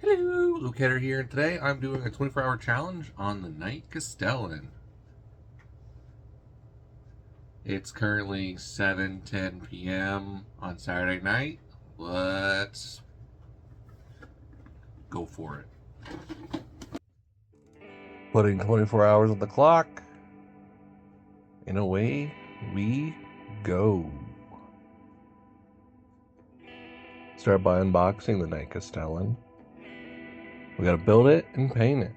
Hello, Locator here, and today I'm doing a 24-hour challenge on the Knight Castellan. It's currently 7:10 p.m. on Saturday night. Let's go for it. Putting 24 hours on the clock, and away we go. Start by unboxing the Knight Castellan. We gotta build it and paint it.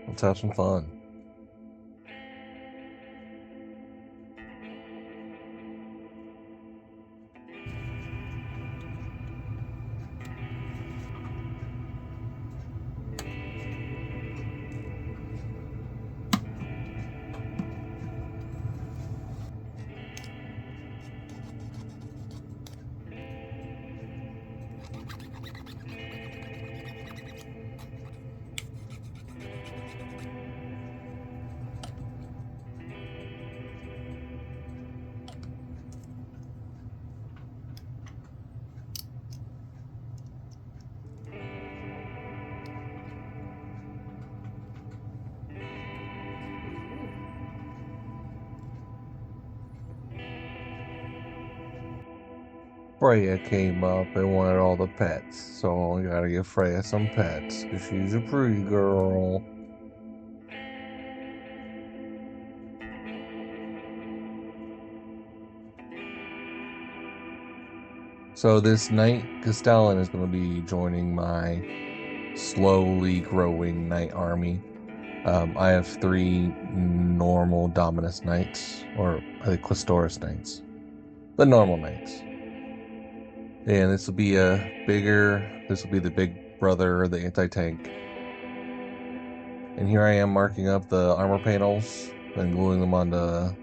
Let's have some fun. Freya came up and wanted all the pets, so I gotta give Freya some pets, because she's a pretty girl. So this Knight Castellan is going to be joining my slowly growing knight army. I have 3 normal Dominus Knights, or Questoris Knights. The normal Knights. And this will be this will be the big brother, the anti-tank. And here I am marking up the armor panels and gluing them onto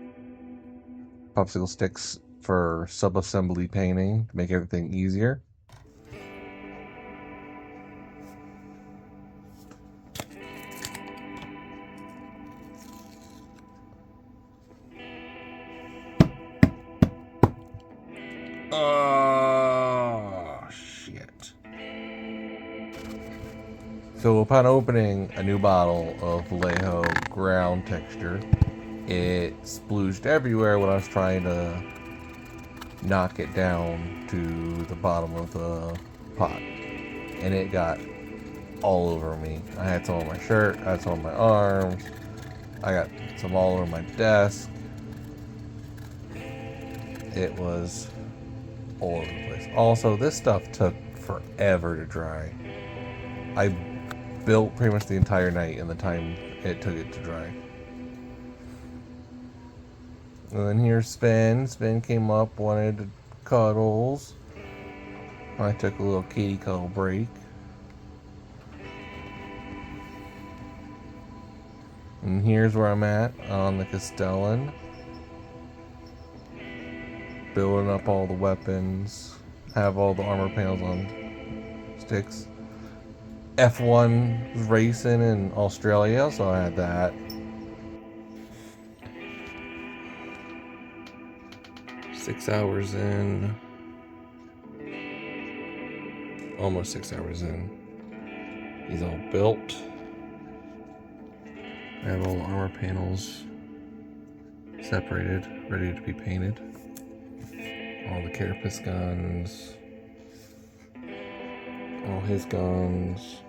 popsicle sticks for sub-assembly painting to make everything easier. Oh, shit. So upon opening a new bottle of Vallejo ground texture, it splooged everywhere when I was trying to knock it down to the bottom of the pot. And it got all over me. I had some on my shirt, I had some on my arms, I got some all over my desk. It was all over the place. Also, this stuff took forever to dry. I built pretty much the entire night in the time it took it to dry. And then here's Sven. Sven came up, wanted cuddles. I took a little kitty cuddle break. And here's where I'm at on the Castellan. Building up all the weapons. Have all the armor panels on sticks. F1 was racing in Australia, so I had that. Six hours in. Almost 6 hours in. He's all built. I have all the armor panels separated, ready to be painted. All the carapace guns. All his guns.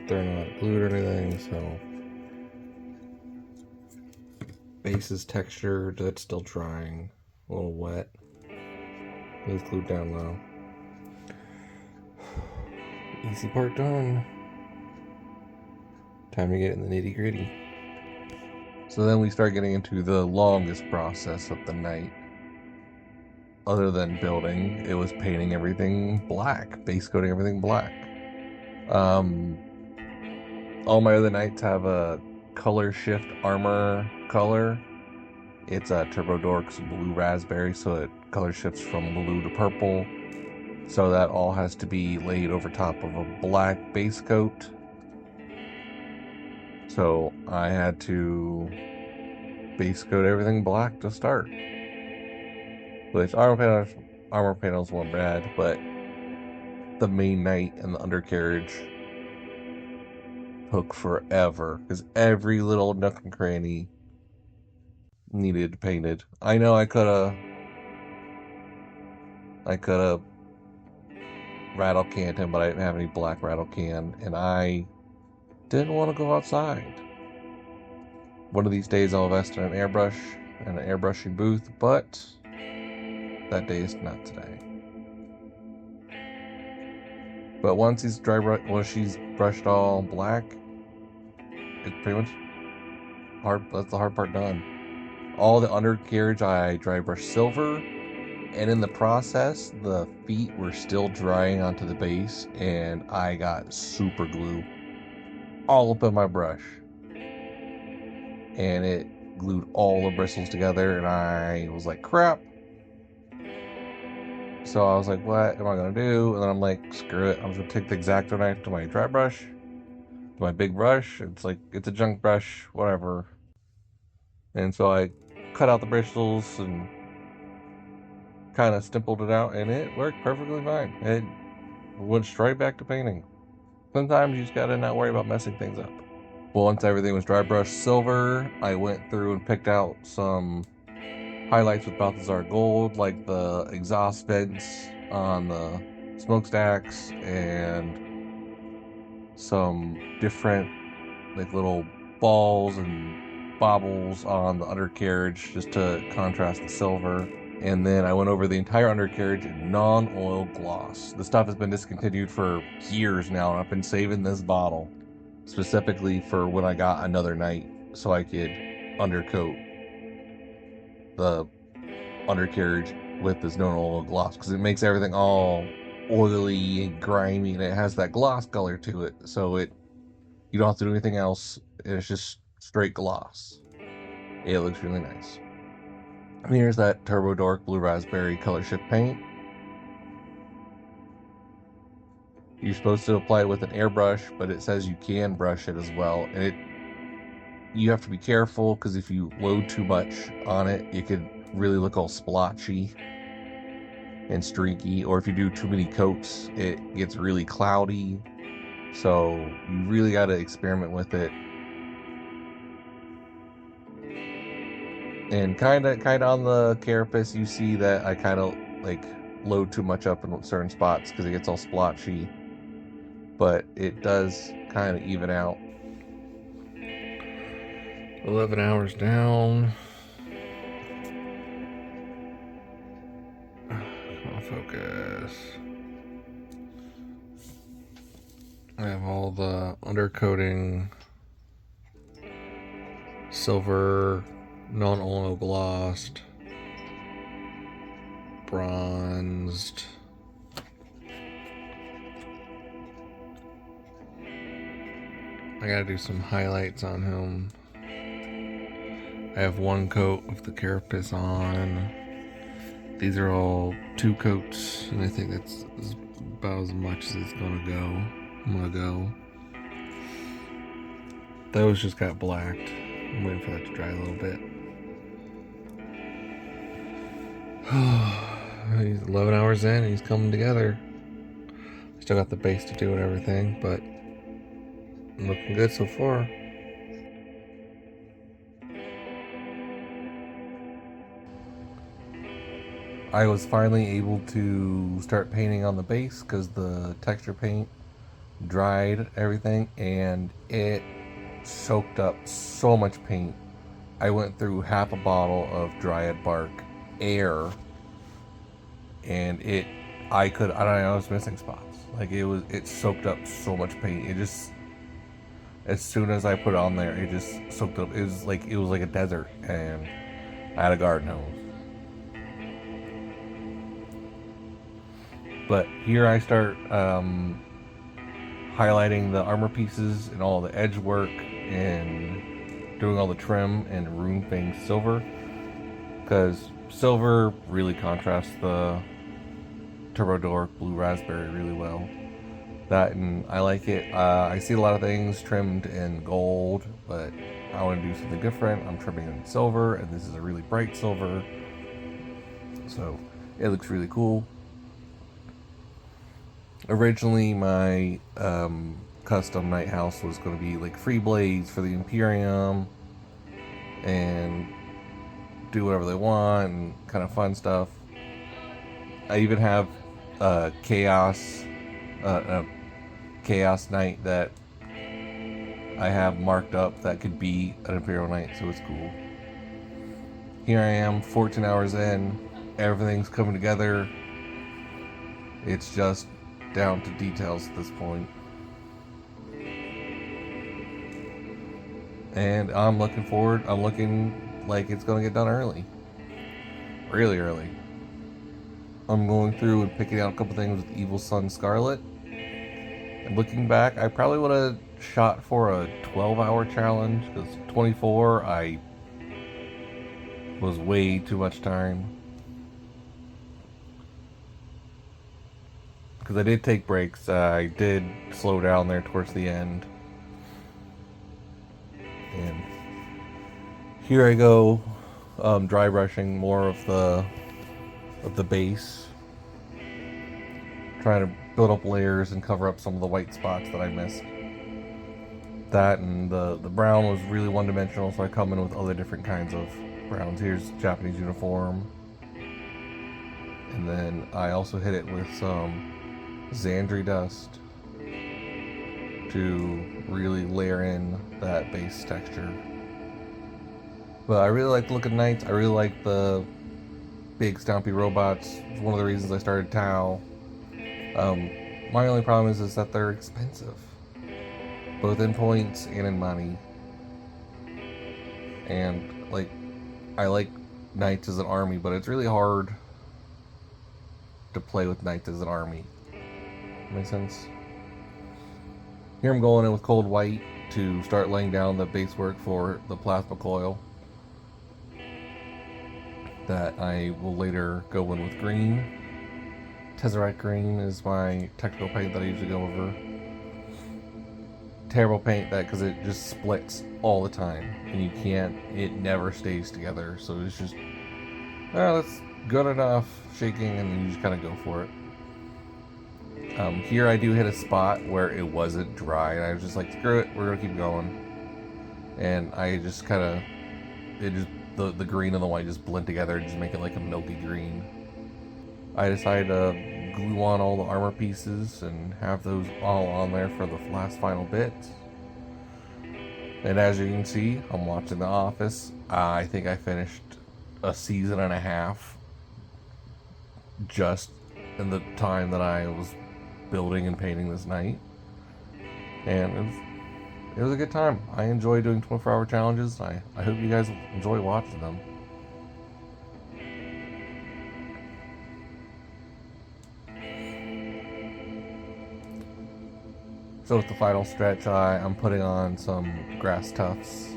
They're not glued or anything, so. Base is textured, that's still drying. A little wet. He's glued down low. Easy part done. Time to get in the nitty gritty. So then we start getting into the longest process of the night. Other than building, it was painting everything black, base coating everything black. All my other knights have a color shift armor color. It's a Turbo Dork's blue raspberry, so it color shifts from blue to purple. So that all has to be laid over top of a black base coat. So I had to base coat everything black to start. Which armor panels weren't bad, but the main knight and the undercarriage took forever because every little nook and cranny needed painted. I know I could have rattle canned him, but I didn't have any black rattle can, and I didn't want to go outside. One of these days I'll invest in an airbrush and an airbrushing booth, but that day is not today. But once she's brushed all black, it's pretty much hard. That's the hard part done. All the undercarriage I dry brush silver, and in the process, the feet were still drying onto the base, and I got super glue all up in my brush, and it glued all the bristles together, and I was like, crap. So I was like, what am I gonna do? And then I'm like, screw it, I'm just gonna take the X-Acto knife to my dry brush, to my big brush. It's like, it's a junk brush, whatever. And so I cut out the bristles and kind of stippled it out, and it worked perfectly fine. It went straight back to painting. Sometimes you just gotta not worry about messing things up. Well, once everything was dry brushed silver, I went through and picked out some highlights with Balthazar gold, like the exhaust vents on the smokestacks and some different like little balls and baubles on the undercarriage just to contrast the silver. And then I went over the entire undercarriage in non-oil gloss. The stuff has been discontinued for years now, and I've been saving this bottle specifically for when I got another knight so I could undercoat the undercarriage with this non-oil gloss, because it makes everything all oily and grimy, and it has that gloss color to it, so you don't have to do anything else. It's just straight gloss. It looks really nice. And here's that Turbo Dork Blue Raspberry color shift paint. You're supposed to apply it with an airbrush, but it says you can brush it as well, and you have to be careful, because if you load too much on it, it could really look all splotchy and streaky, or if you do too many coats, it gets really cloudy. So you really got to experiment with it. And kind of on the carapace, you see that I kind of like load too much up in certain spots because it gets all splotchy, but it does kind of even out. 11 hours down. Come on, focus. I have all the undercoating, silver, non-oil glossed, bronzed, I gotta do some highlights on him. I have one coat of the carapace on. These are all 2 coats, and I think that's about as much as it's gonna go. Those just got blacked. I'm waiting for that to dry a little bit. He's 11 hours in and he's coming together. Still got the base to do and everything, but looking good so far. I was finally able to start painting on the base because the texture paint dried everything, and it soaked up so much paint. I went through half a bottle of dryad bark air, and I don't know, I was missing spots. Like it soaked up so much paint. It just, as soon as I put it on there, it just soaked up. It was like a desert, and I had a garden hose. But here I start highlighting the armor pieces and all the edge work and doing all the trim and rune things silver, because silver really contrasts the Turbo Dork Blue Raspberry really well. That, and I like it. I see a lot of things trimmed in gold, but I want to do something different. I'm trimming in silver, and this is a really bright silver, so it looks really cool. Originally, my custom Knight house was going to be like free blades for the Imperium and do whatever they want and kind of fun stuff. I even have a a chaos Knight that I have marked up that could be an Imperial Knight, so it's cool. Here I am, 14 hours in, everything's coming together. It's just down to details at this point. And I'm looking forward, I'm looking like it's going to get done early. Really early. I'm going through and picking out a couple things with Evil Sun Scarlet. And looking back, I probably would have shot for a 12-hour challenge, because 24, I was way too much time. Because I did take breaks. I did slow down there towards the end. And here I go, dry brushing more of the base, trying to build up layers and cover up some of the white spots that I missed. That and the brown was really one-dimensional, so I come in with other different kinds of browns. Here's Japanese uniform, and then I also hit it with some Xandri dust to really layer in that base texture. But I really like the look of Knights. I really like the big stompy robots. It's one of the reasons I started Tau. My only problem is that they're expensive, both in points and in money. And like, I like Knights as an army, but it's really hard to play with Knights as an army. Make sense? Here I'm going in with cold white to start laying down the base work for the plasma coil that I will later go in with green. Tesseract green is my technical paint that I usually go over. Terrible paint that because it just splits all the time and you can't, it never stays together, so it's just, that's good enough shaking, and you just kind of go for it. Here I do hit a spot where it wasn't dry, and I was just like, screw it, we're gonna keep going. And I just kind of, it just, the green and the white just blend together and just make it like a milky green. I decided to glue on all the armor pieces and have those all on there for the last final bits. And as you can see, I'm watching The Office. I think I finished a season and a half just in the time that I was building and painting this Knight. And it was a good time. I enjoy doing 24-hour challenges. I hope you guys enjoy watching them. So with the final stretch, I'm putting on some grass tufts.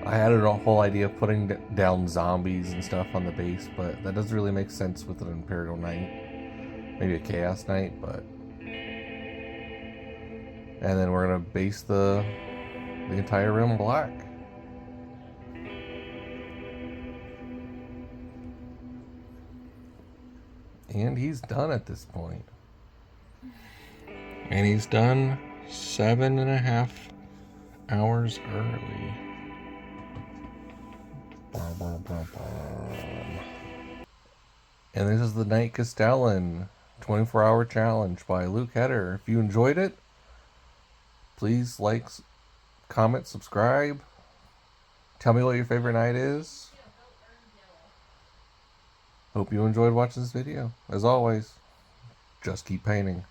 I had a whole idea of putting down zombies and stuff on the base, but that doesn't really make sense with an Imperial Knight. Maybe a Chaos Knight, but... And then we're going to base the entire realm black. And he's done at this point. And he's done 7.5 hours early. And this is the Knight Castellan 24-hour challenge by Luke Header. If you enjoyed it, please like, comment, subscribe. Tell me what your favorite Knight is. Hope you enjoyed watching this video. As always, just keep painting.